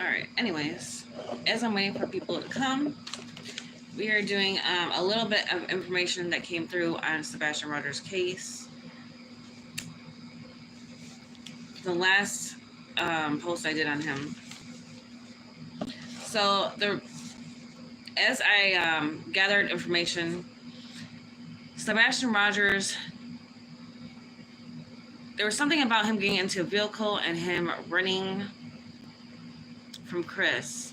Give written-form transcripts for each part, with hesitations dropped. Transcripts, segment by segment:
All right, anyways, as I'm waiting for people to come, we are doing a little bit of information that came through on Sebastian Rogers' case. The last post I did on him. So as I gathered information, Sebastian Rogers, there was something about him getting into a vehicle and him running from Chris.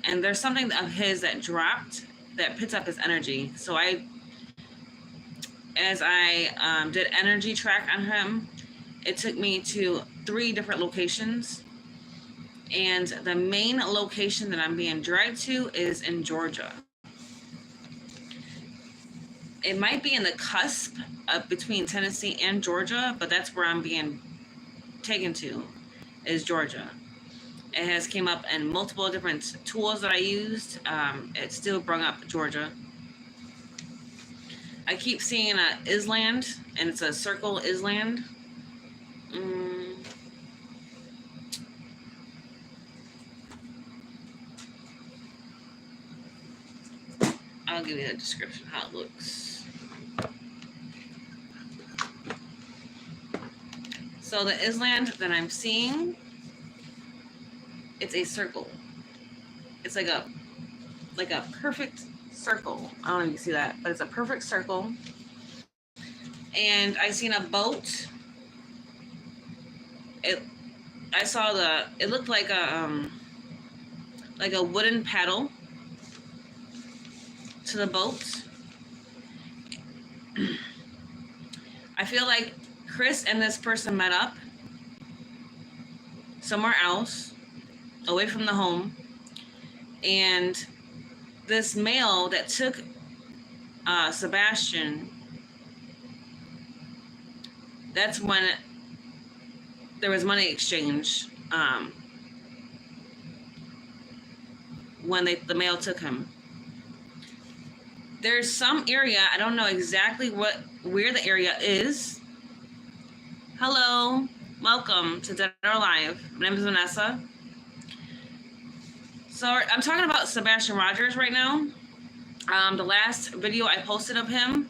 And there's something of his that dropped that picks up his energy. So as I did energy track on him, it took me to 3 different locations. And the main location that I'm being dragged to is in Georgia. It might be in the cusp of between Tennessee and Georgia, but that's where I'm being taken to, is Georgia. It has came up in multiple different tools that I used. It still brought up Georgia. I keep seeing Island, and it's a circle Island. I'll give you a description how it looks. So the Island that I'm seeing, it's a circle. It's like a perfect circle. I don't know if you see that, but it's a perfect circle. And I seen a boat. It looked like a wooden paddle to the boat. I feel like Chris and this person met up somewhere else, away from the home, and this male that took Sebastian, that's when there was money exchange, when the male took him. There's some area, I don't know exactly where the area is. Hello, welcome to Dead or Alive. My name is Vanessa. So I'm talking about Sebastian Rogers right now. The last video I posted of him,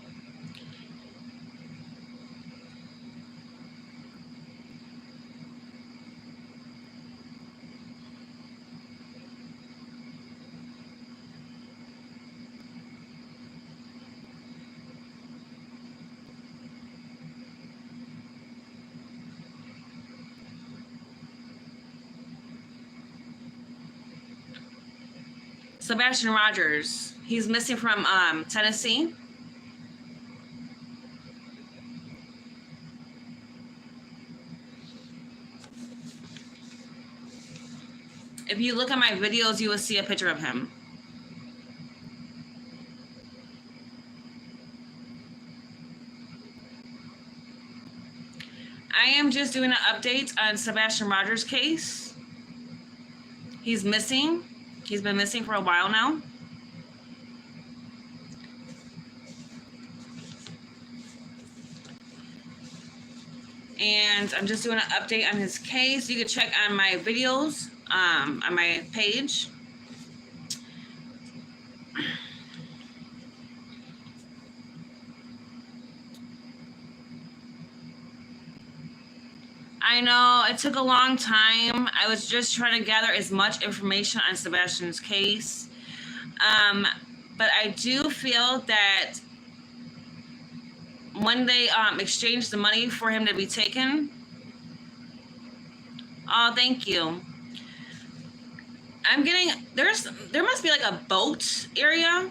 Sebastian Rogers, he's missing from Tennessee. If you look at my videos, you will see a picture of him. I am just doing an update on Sebastian Rogers' case. He's missing. He's been missing for a while now. And I'm just doing an update on his case. You can check on my videos on my page. I know it took a long time. I was just trying to gather as much information on Sebastian's case. But I do feel that when they exchanged the money for him to be taken. Oh, thank you. I'm getting, there must be like a boat area.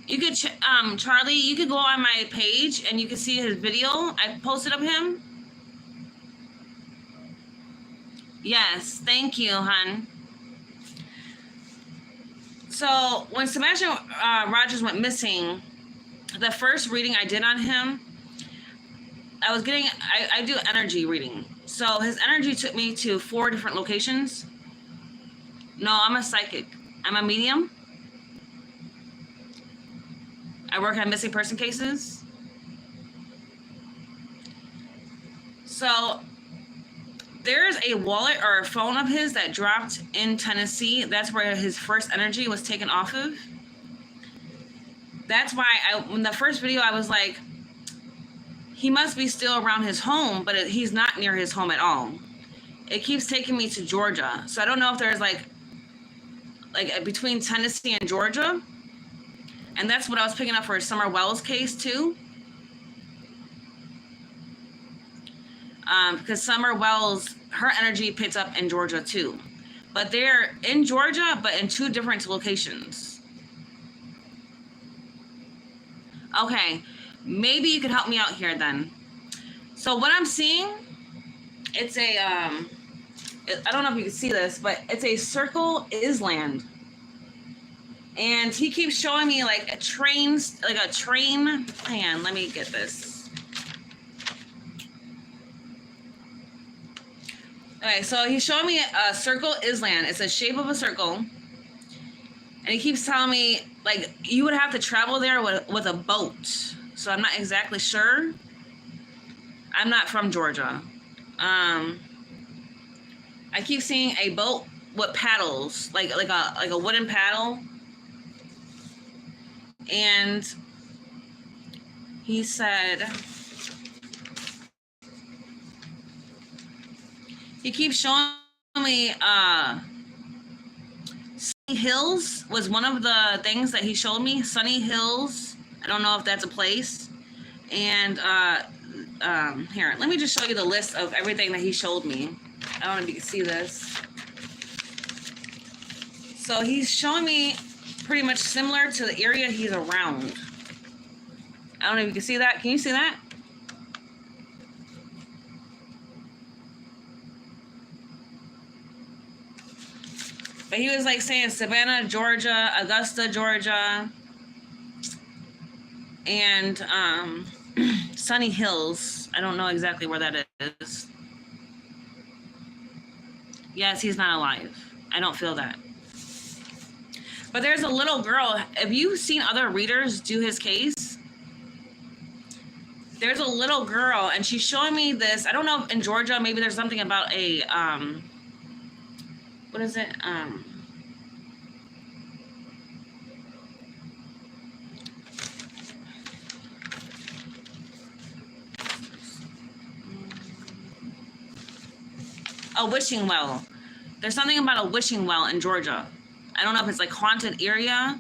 You could, Charlie, you could go on my page and you can see his video I posted of him. Yes, thank you, hon. So when Sebastian Rogers went missing, the first reading I did on him, I was getting, I do energy reading. So his energy took me to 4 different locations. No, I'm a psychic. I'm a medium. I work on missing person cases. So there's a wallet or a phone of his that dropped in Tennessee. That's where his first energy was taken off of. That's why in the first video, I was like, he must be still around his home, but he's not near his home at all. It keeps taking me to Georgia. So I don't know if there's like between Tennessee and Georgia. And that's what I was picking up for Summer Wells' case too. Because Summer Wells, her energy picked up in Georgia too. But they're in Georgia, but in two different locations. Okay, maybe you could help me out here then. So what I'm seeing, it's a, I don't know if you can see this, but it's a circle island. And he keeps showing me like a train, hang on, let me get this. Okay, so he's showing me a circle island. It's a shape of a circle. And he keeps telling me, like, you would have to travel there with a boat. So I'm not exactly sure. I'm not from Georgia. I keep seeing a boat with paddles, like a wooden paddle. And he said, he keeps showing me Sunny Hills was one of the things that he showed me. Sunny Hills. I don't know if that's a place. And here, let me just show you the list of everything that he showed me. I don't know if you can see this. So he's showing me pretty much similar to the area he's around. I don't know if you can see that. Can you see that? But he was like saying Savannah, Georgia, Augusta, Georgia, and Sunny Hills. I don't know exactly where that is. Yes, he's not alive. I don't feel that. But there's a little girl. Have you seen other readers do his case? There's a little girl, and she's showing me this. I don't know if in Georgia, maybe there's something about a, what is it? A wishing well. There's something about a wishing well in Georgia. I don't know if it's like haunted area.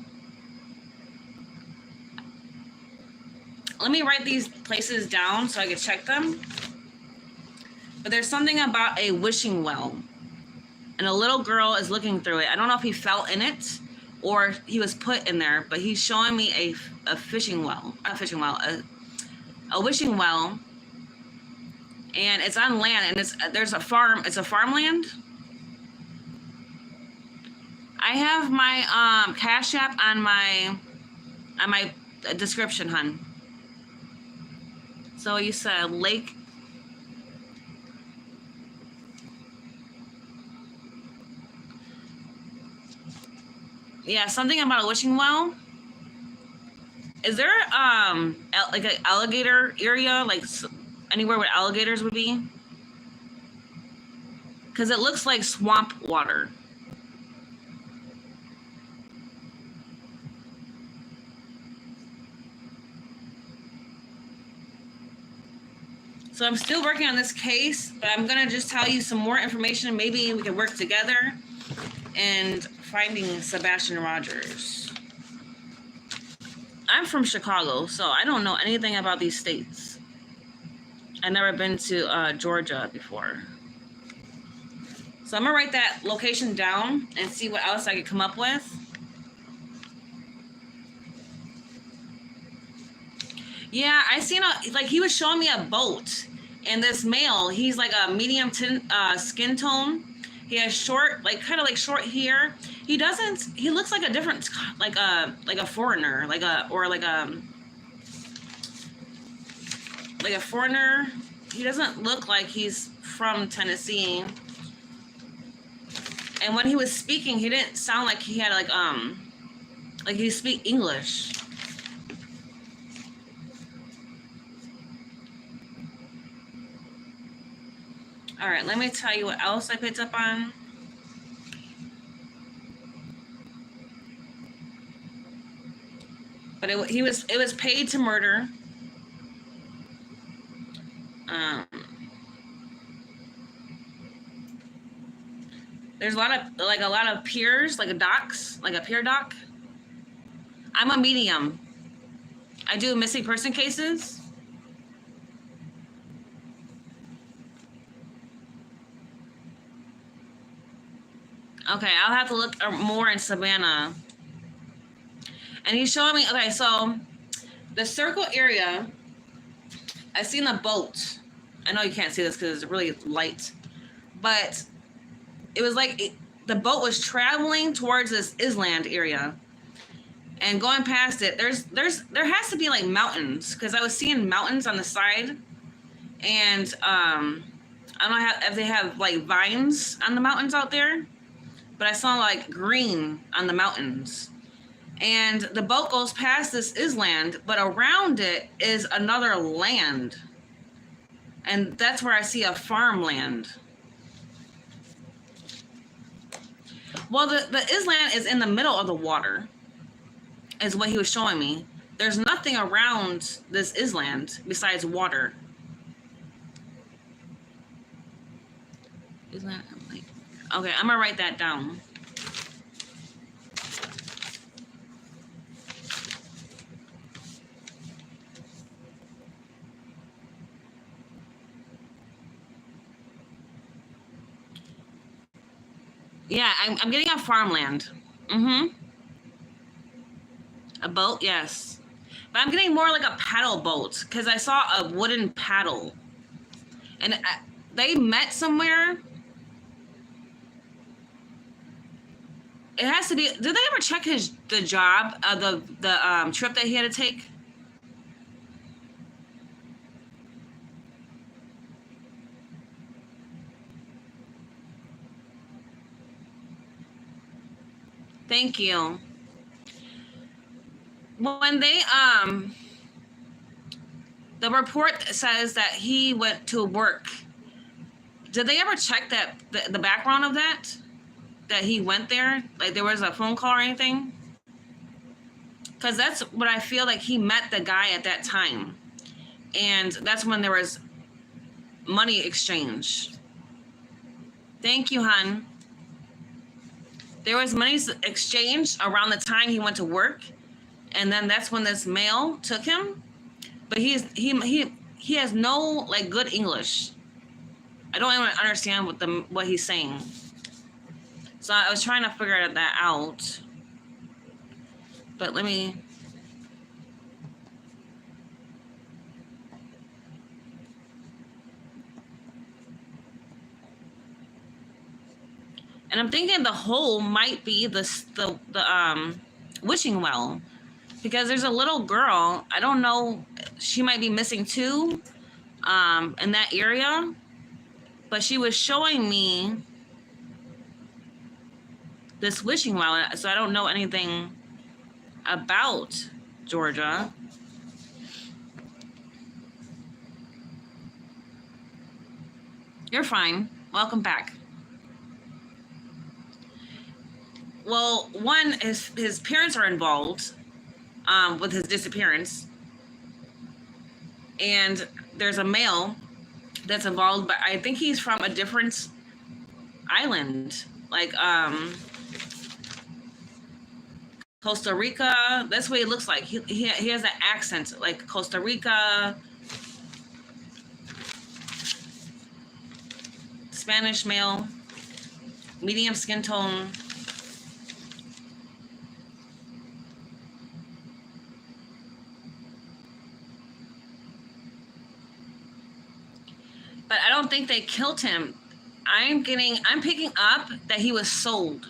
Let me write these places down so I can check them. But there's something about a wishing well. And a little girl is looking through it. I don't know if he fell in it or he was put in there, but he's showing me a wishing well. And it's on land, and there's a farm. It's a farmland. I have my Cash App on my description, hun. So you said lake. Yeah, something about a wishing well. Is there like an alligator area, like anywhere where alligators would be? Because it looks like swamp water. So I'm still working on this case, but I'm gonna just tell you some more information. Maybe we can work together in finding Sebastian Rogers. I'm from Chicago, so I don't know anything about these states. I've never been to Georgia before. So I'm gonna write that location down and see what else I could come up with. Yeah, I seen like he was showing me a boat, and this male, he's like a medium skin tone. He has short, like kind of like short hair. He looks like a different, like a foreigner, like a foreigner. He doesn't look like he's from Tennessee. And when he was speaking, he didn't sound like he had like he speak English. All right, let me tell you what else I picked up on. But it was paid to murder. There's a lot of peers, like a docs, like a peer doc. I'm a medium. I do missing person cases. Okay, I'll have to look more in Savannah. And he's showing me, okay, so the circle area, I seen a boat. I know you can't see this because it's really light, but it was like the boat was traveling towards this island area, and going past it, there has to be like mountains, because I was seeing mountains on the side, and I don't know if they have like vines on the mountains out there, but I saw like green on the mountains. And the boat goes past this island, but around it is another land. And that's where I see a farmland. Well, the island is in the middle of the water, is what he was showing me. There's nothing around this island besides water. Island, okay, I'm gonna write that down. Yeah, I'm getting a farmland. Mm-hmm. A boat, yes. But I'm getting more like a paddle boat, because I saw a wooden paddle. And they met somewhere. It has to be, did they ever check the job, the trip that he had to take? Thank you. When they the report says that he went to work. Did they ever check that the background of that he went there? Like there was a phone call or anything? Because that's what I feel like, he met the guy at that time, and that's when there was money exchange. Thank you, hon. There was money exchange around the time he went to work, and then that's when this male took him. But he has no like good English. I don't even understand what he's saying. So I was trying to figure that out. But let me. And I'm thinking the hole might be the wishing well, because there's a little girl. I don't know. She might be missing too, in that area. But she was showing me this wishing well, so I don't know anything about Georgia. You're fine. Welcome back. Well, one, his parents are involved with his disappearance. And there's a male that's involved, but I think he's from a different island. Like Costa Rica. That's what he looks like. He has that accent, like Costa Rica. Spanish male. Medium skin tone. But I don't think they killed him. I'm picking up that he was sold.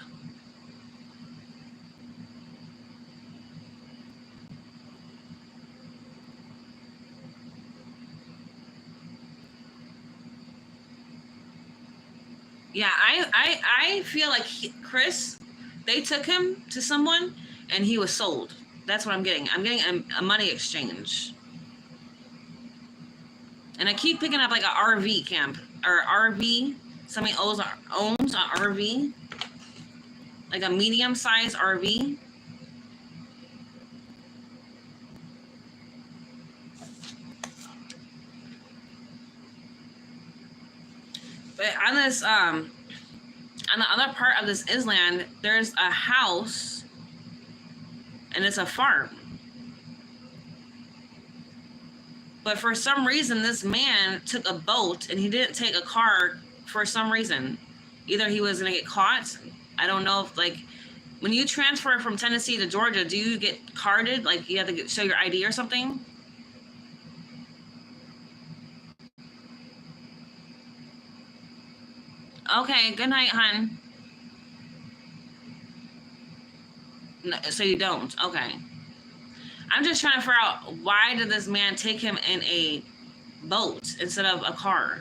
Yeah, I feel like Chris, they took him to someone and he was sold. That's what I'm getting. I'm getting a money exchange. And I keep picking up like an RV camp. or RV. Somebody owns an RV, like a medium-sized RV. But on this, on the other part of this island, there's a house, and it's a farm. But for some reason, this man took a boat, and he didn't take a car for some reason. Either he was gonna get caught. I don't know if, like, when you transfer from Tennessee to Georgia, do you get carded? Like, you have to show your ID or something? Okay, good night, hon. No, so you don't? Okay. I'm just trying to figure out, why did this man take him in a boat instead of a car?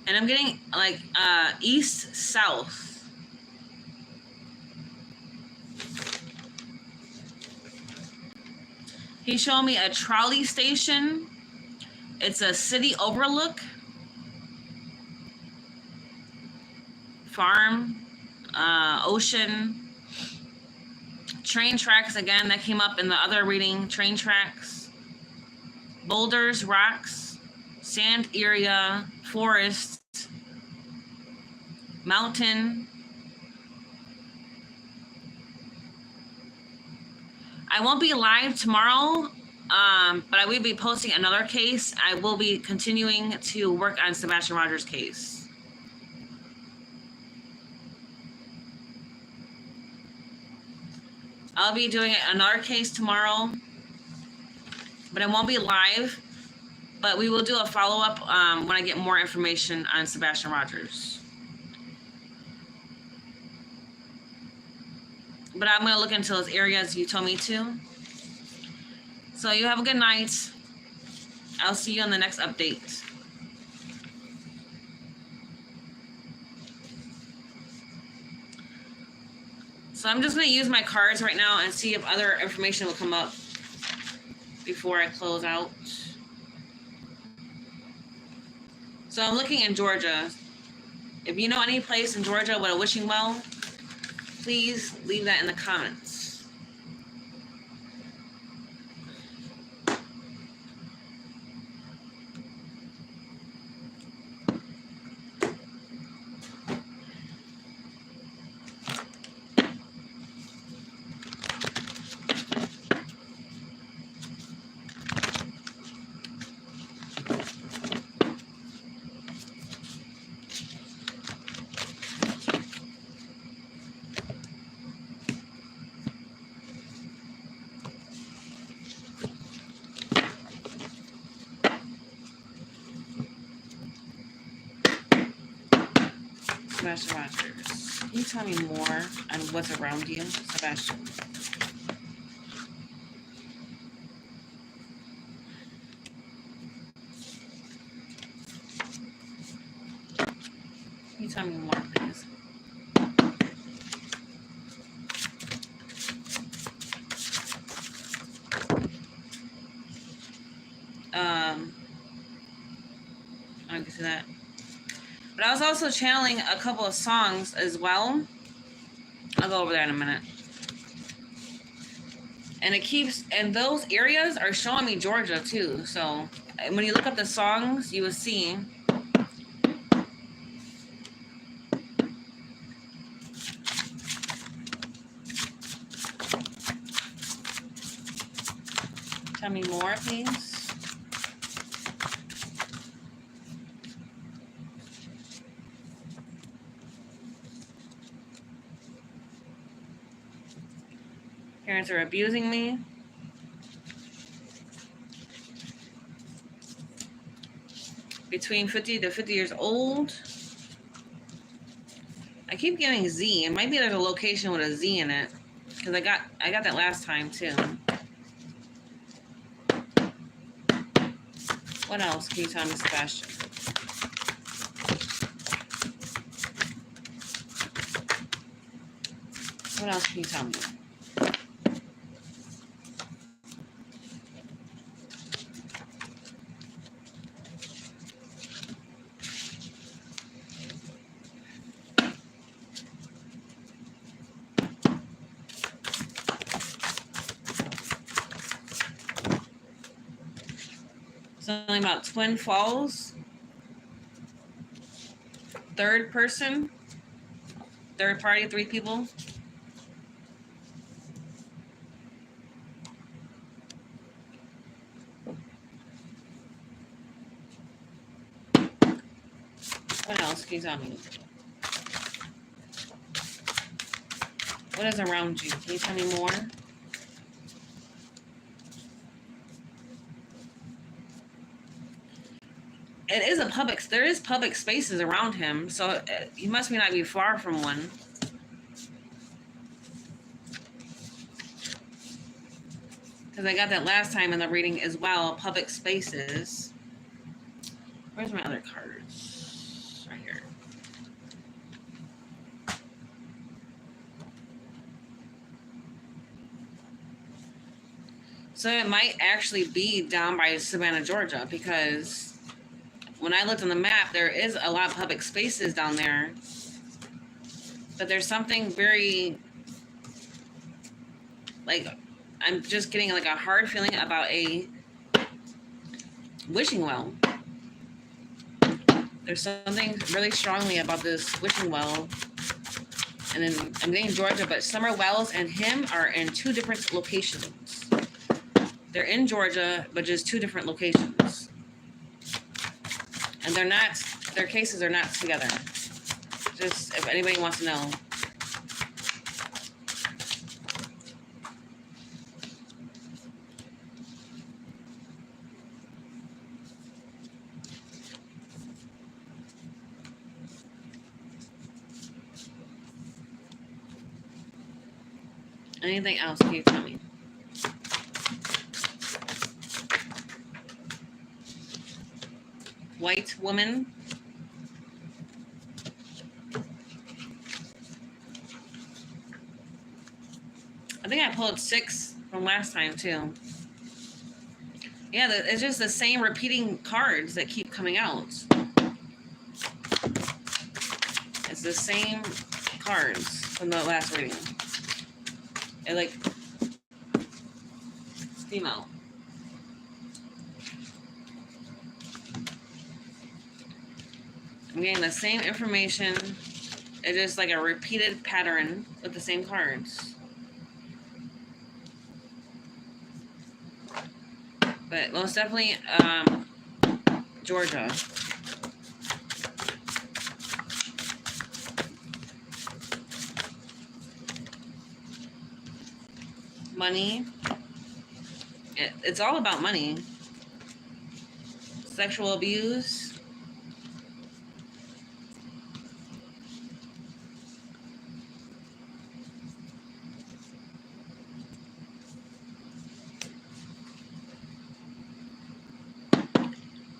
And I'm getting like east, south. He showed me a trolley station. It's a city overlook. Farm, ocean. Train tracks, again, that came up in the other reading. Train tracks. Boulders, rocks, sand area, forest, mountain. I won't be live tomorrow, but I will be posting another case. I will be continuing to work on Sebastian Rogers' case. I'll be doing another case tomorrow, but it won't be live. But we will do a follow-up when I get more information on Sebastian Rogers. But I'm going to look into those areas you told me to. So you have a good night. I'll see you on the next update. So I'm just going to use my cards right now and see if other information will come up before I close out. So I'm looking in Georgia. If you know any place in Georgia with a wishing well, please leave that in the comments. Sebastian Rogers, can you tell me more on what's around you, Sebastian? Can you tell me more, please? I can see that. But I was also channeling a couple of songs as well. I'll go over there in a minute. And it keeps, and those areas are showing me Georgia too. So when you look up the songs, you will see. Tell me more, please. Parents are abusing me. Between 50 to 50 years old. I keep getting Z. It might be there's a location with a Z in it. Because I got that last time too. What else can you tell me, Sebastian? What else can you tell me? Something about twin falls. Third person. Third party, 3 people. What else can you tell me? What is around you? Can you tell me more? It is a public, there is public spaces around him, so he must not be far from one. Because I got that last time in the reading as well, public spaces. Where's my other cards? Right here. So it might actually be down by Savannah, Georgia, because when I looked on the map, there is a lot of public spaces down there. But there's something very, like, I'm just getting like a hard feeling about a wishing well. There's something really strongly about this wishing well. And then I'm getting Georgia, but Summer Wells and him are in 2 different locations. They're in Georgia, but just 2 different locations. And they're not, their cases are not together. Just if anybody wants to know. Anything else can you tell me? White woman. I think I pulled 6 from last time too. Yeah, it's just the same repeating cards that keep coming out. It's the same cards from the last reading. It like female. I'm getting the same information. It's just like a repeated pattern with the same cards. But most definitely Georgia. Money. It's all about money. Sexual abuse.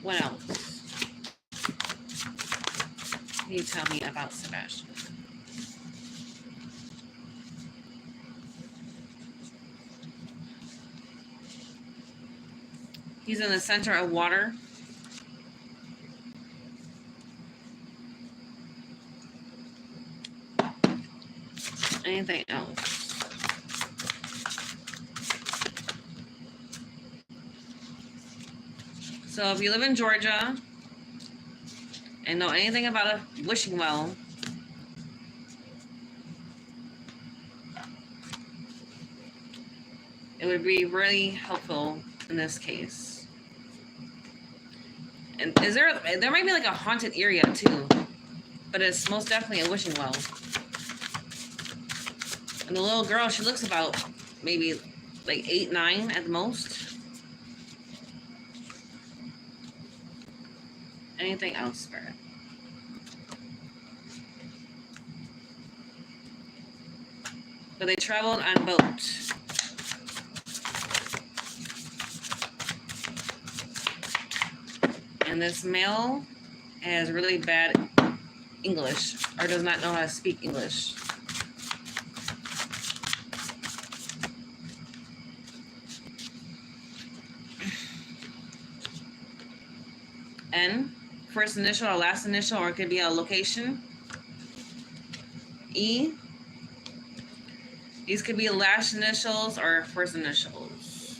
What else can you tell me about Sebastian? He's in the center of water. Anything else? So if you live in Georgia and know anything about a wishing well, it would be really helpful in this case. And there might be like a haunted area too, but it's most definitely a wishing well. And the little girl, she looks about maybe like 8, 9 at the most. Anything else, Spirit? So they traveled on boat. And this male has really bad English or does not know how to speak English. N, first initial or last initial, or it could be a location. E, these could be last initials or first initials.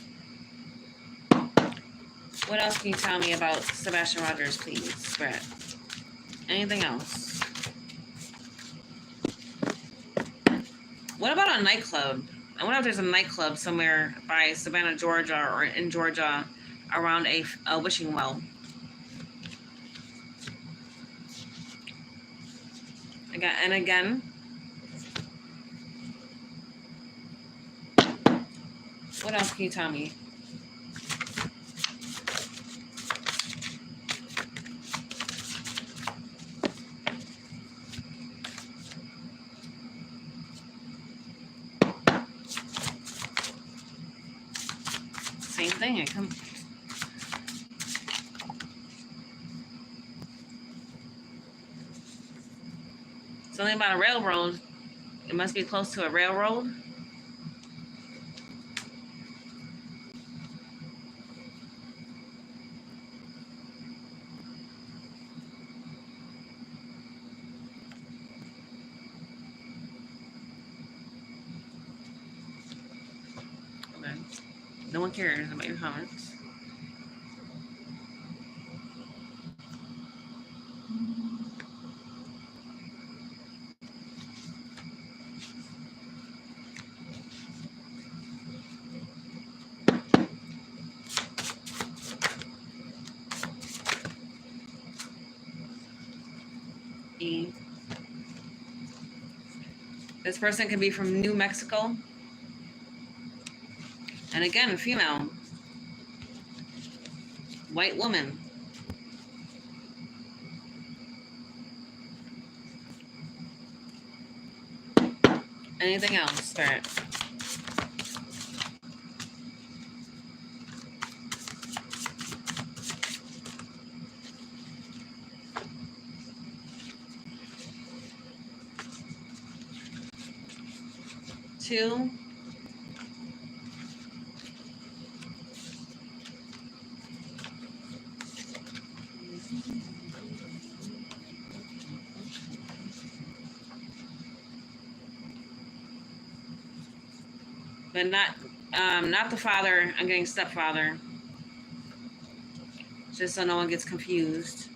What else can you tell me about Sebastian Rogers, please, Brett? Anything else? What about a nightclub? I wonder if there's a nightclub somewhere by Savannah, Georgia, or in Georgia around a wishing well. And again, what else can you tell me? Same thing. I come. Something about a railroad. It must be close to a railroad. Okay. No one cares about your comments. E. This person could be from New Mexico. And again, female. White woman. Anything else, Spirit? Two. But not the father. I'm getting stepfather. Just so no one gets confused.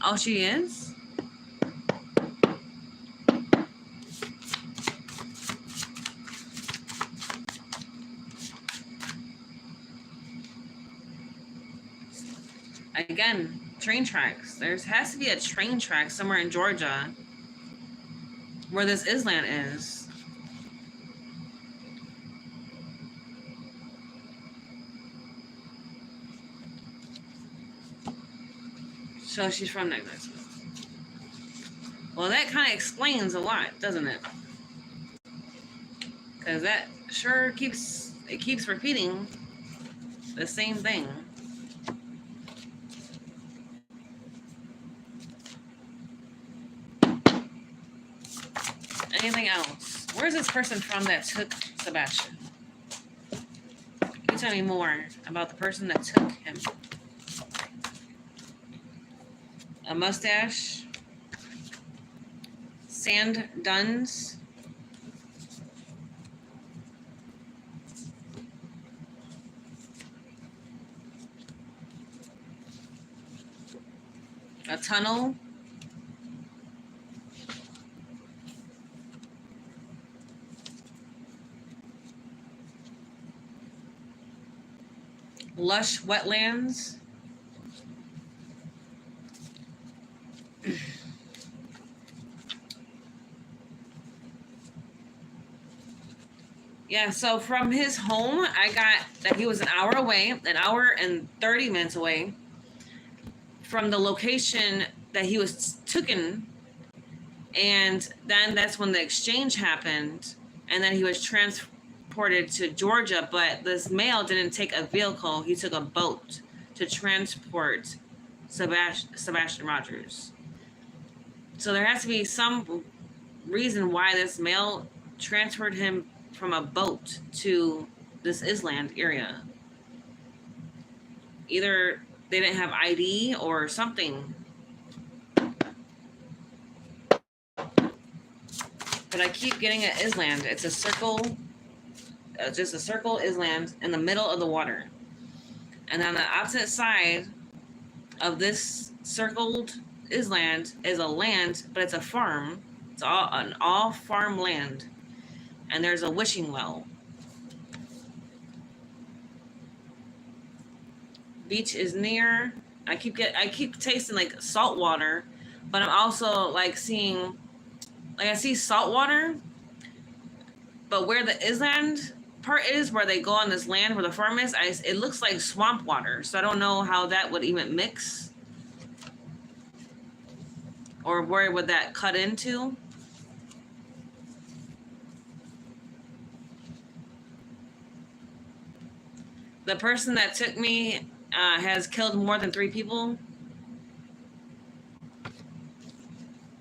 Oh, she is? Again, train tracks. There has to be a train track somewhere in Georgia where this island is. So she's from New Mexico. Well, that kind of explains a lot, doesn't it? Because that sure keeps repeating the same thing. Anything else? Where's this person from that took Sebastian? Can you tell me more about the person that took him? A mustache. Sand duns. A tunnel. Lush wetlands. Yeah, so from his home, I got that he was an hour away, an hour and 30 minutes away from the location that he was taken. And then that's when the exchange happened. And then he was transported to Georgia. But this male didn't take a vehicle, he took a boat to transport Sebastian Rogers. So there has to be some reason why this male transferred him from a boat to this island area. Either they didn't have ID or something. But I keep getting an island. It's a circle, just a circle island in the middle of the water. And on the opposite side of this circled island is a land, but it's a farm. It's all farm land. And there's a wishing well. Beach is near. I keep tasting like salt water, but I'm also like seeing, like I see salt water, but where the island part is, where they go on this land where the farm is, it looks like swamp water. So I don't know how that would even mix, or where would that cut into. The person that took me has killed more than 3 people.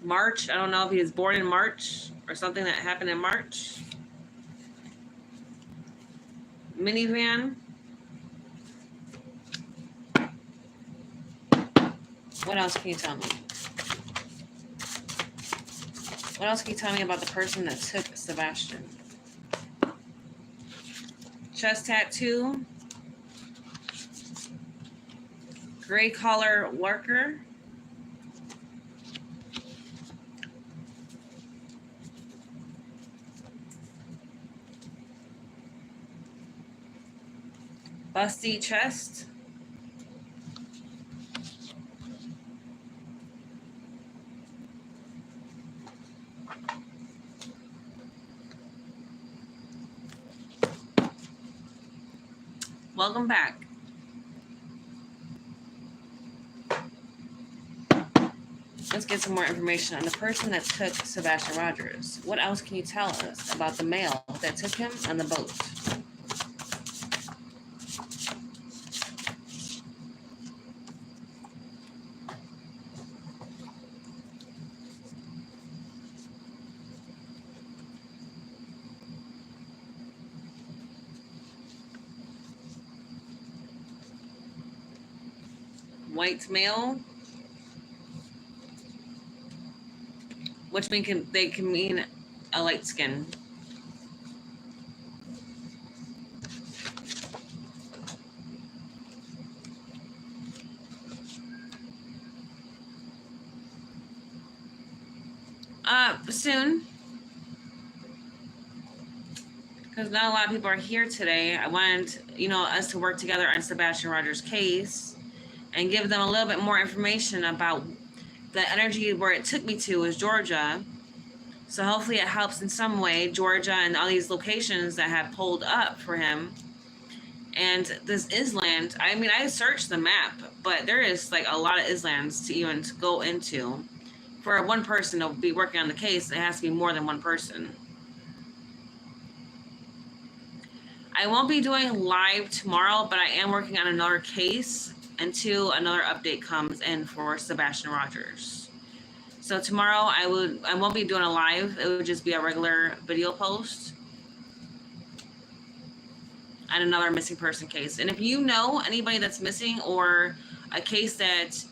March, I don't know if he was born in March or something that happened in March. Minivan. What else can you tell me? What else can you tell me about the person that took Sebastian? Chest tattoo. Gray collar worker. Busty chest. Welcome back. Let's get some more information on the person that took Sebastian Rogers. What else can you tell us about the male that took him on the boat? White male, which they can mean a light skin. Soon, because not a lot of people are here today. I wanted, us to work together on Sebastian Rogers' case and give them a little bit more information about the energy. Where it took me to was Georgia. So hopefully it helps in some way, Georgia and all these locations that have pulled up for him. And this island, I searched the map, but there is like a lot of islands to even go into. For one person to be working on the case, it has to be more than one person. I won't be doing live tomorrow, but I am working on another case until another update comes in for Sebastian Rogers. So tomorrow I won't be doing a live. It would just be a regular video post on another missing person case. And if you know anybody that's missing, or a case that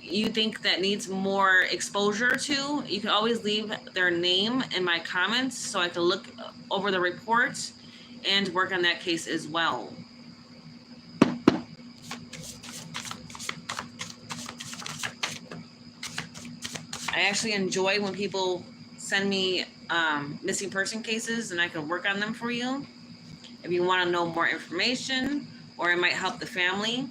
you think that needs more exposure to, you can always leave their name in my comments so I can look over the report and work on that case as well. I actually enjoy when people send me missing person cases, and I can work on them for you. If you want to know more information, or it might help the family,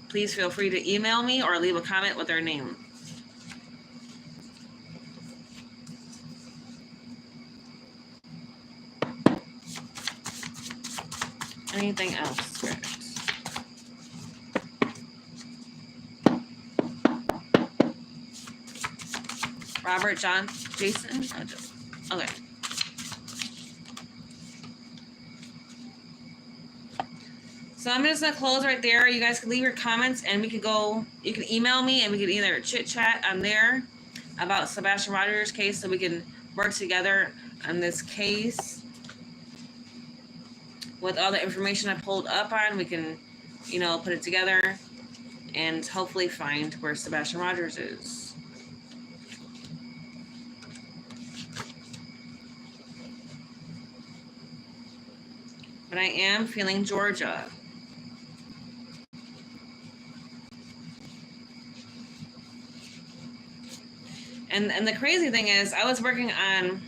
please feel free to email me or leave a comment with their name. Anything else, Spirit? Robert, John, Jason? Okay. So I'm just going to close right there. You guys can leave your comments and we could go, you can email me and we could either chit chat on there about Sebastian Rogers' case so we can work together on this case. With all the information I pulled up on, we can, you know, put it together and hopefully find where Sebastian Rogers is. But I am feeling Georgia. And the crazy thing is, I was working on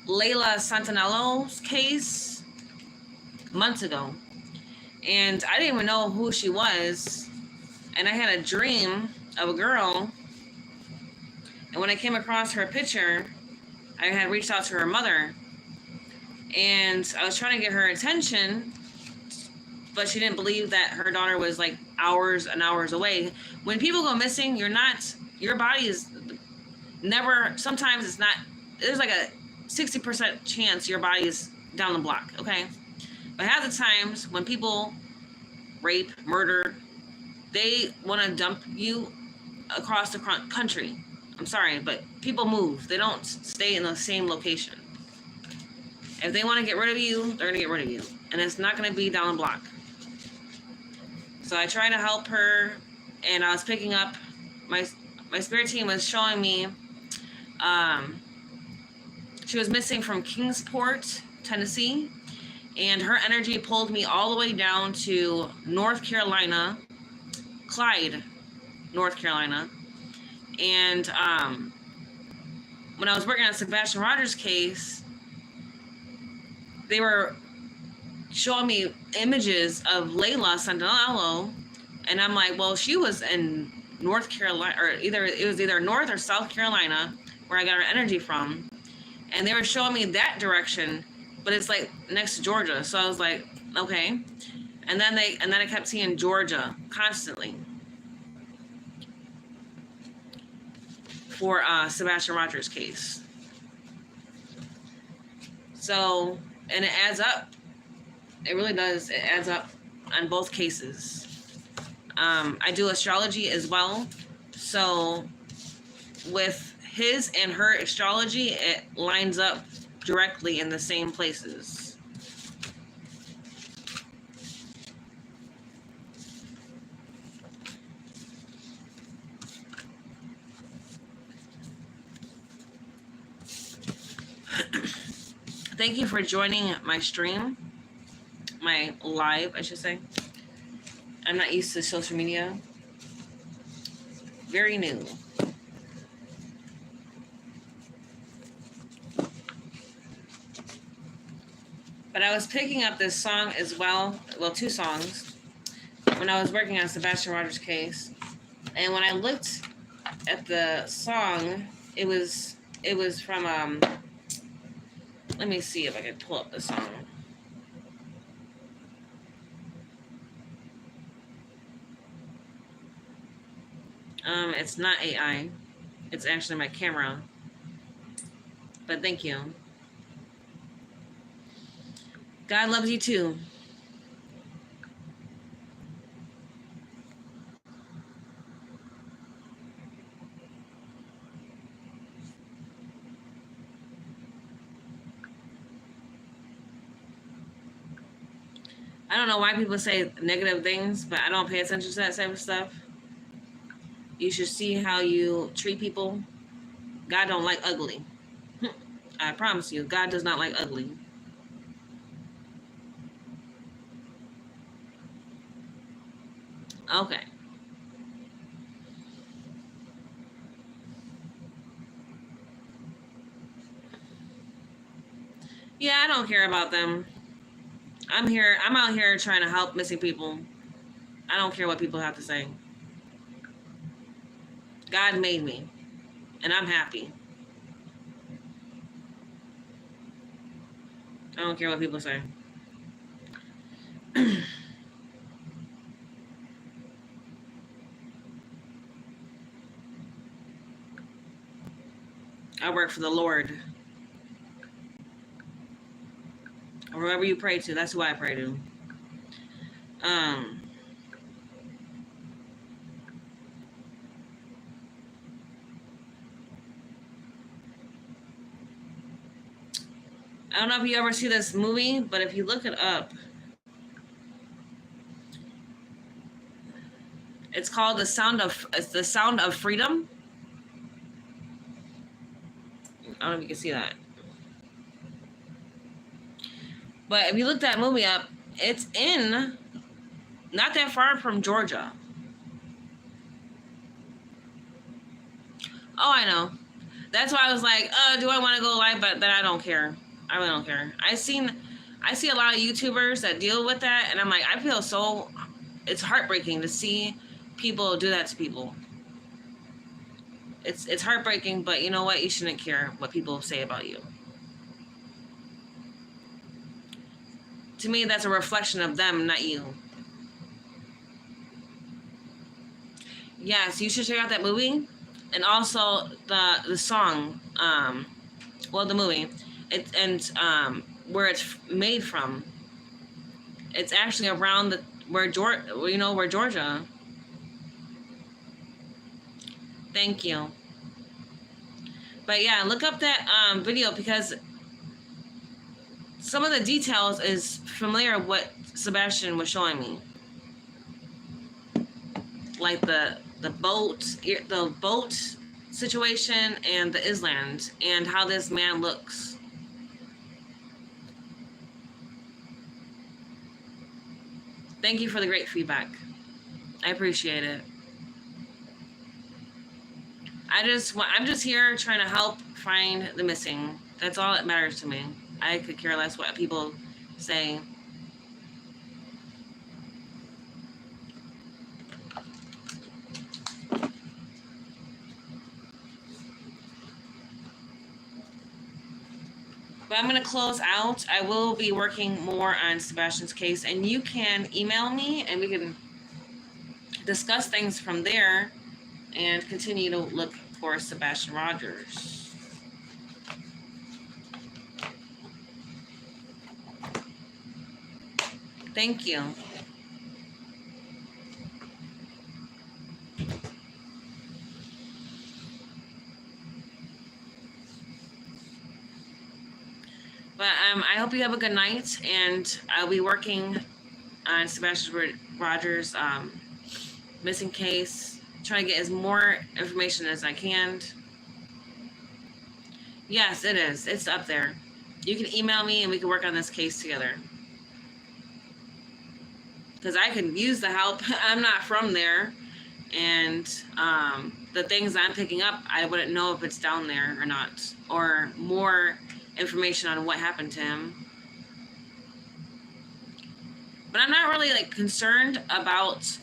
Layla Santanello's case months ago. And I didn't even know who she was. And I had a dream of a girl. And when I came across her picture, I had reached out to her mother. And I was trying to get her attention, but she didn't believe that her daughter was like hours and hours away. When people go missing, your body is never, sometimes it's not, there's like a 60% chance your body is down the block, okay? But half the times when people rape, murder, they want to dump you across the country. I'm sorry, but people move. They don't stay in the same location. If they want to get rid of you, they're going to get rid of you. And it's not going to be down the block. So I tried to help her, and I was picking up, my spirit team was showing me, she was missing from Kingsport, Tennessee, and her energy pulled me all the way down to North Carolina, Clyde, North Carolina. And when I was working on Sebastian Rogers' case, they were showing me images of Layla Santanello, and I'm like, well, she was in North Carolina, or it was either North or South Carolina, where I got her energy from, and they were showing me that direction, but it's like next to Georgia. So I was like, okay, and then I kept seeing Georgia constantly for Sebastian Rogers' case. So, and it adds up. It really does. It adds up on both cases. I do astrology as well. So with his and her astrology, it lines up directly in the same places. Thank you for joining my stream. My live, I should say. I'm not used to social media. Very new. But I was picking up this song as well, two songs, when I was working on Sebastian Rogers' case. And when I looked at the song, it was from, let me see if I can pull up the song. It's not AI. It's actually my camera. But thank you. God loves you too. I don't know why people say negative things, but I don't pay attention to that type of stuff. You should see how you treat people. God don't like ugly. I promise you, God does not like ugly. Okay. Yeah, I don't care about them. I'm out here trying to help missing people. I don't care what people have to say. God made me, and I'm happy. I don't care what people say. I work for the Lord. Or whoever you pray to, that's who I pray to. I don't know if you ever see this movie, but if you look it up, it's called The Sound of Freedom. I don't know if you can see that. But if you look that movie up, it's in not that far from Georgia. Oh, I know. That's why I was like, do I want to go live? But then I don't care. I really don't care. I see a lot of YouTubers that deal with that, and I'm like, I feel so, it's heartbreaking to see people do that to people. It's heartbreaking, but you know what? You shouldn't care what people say about you. To me, that's a reflection of them, not you. Yes, you should check out that movie, and also the song. Well, the movie, where it's made from. It's actually around where Georgia. Thank you. But yeah, look up that video because some of the details is familiar with what Sebastian was showing me. Like the boat situation and the island and how this man looks. Thank you for the great feedback. I appreciate it. I'm just here trying to help find the missing. That's all that matters to me. I could care less what people say. But I'm going to close out. I will be working more on Sebastian's case, and you can email me and we can discuss things from there and continue to look for Sebastian Rogers. Thank you. But I hope you have a good night, and I'll be working on Sebastian Rogers' missing case, trying to get as more information as I can. Yes, it is. It's up there. You can email me and we can work on this case together. Because I can use the help. I'm not from there. And the things I'm picking up, I wouldn't know if it's down there or not. Or more information on what happened to him. But I'm not really concerned about,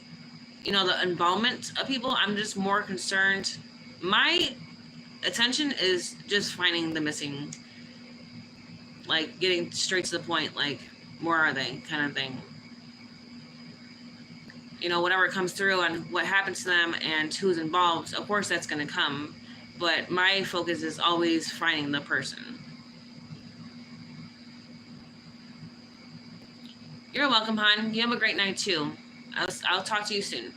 the involvement of people. I'm just more concerned. My attention is just finding the missing, getting straight to the point, where are they, kind of thing. Whatever comes through on what happened to them and who's involved, of course that's going to come. But my focus is always finding the person. You're welcome, hon. You have a great night, too. I'll talk to you soon.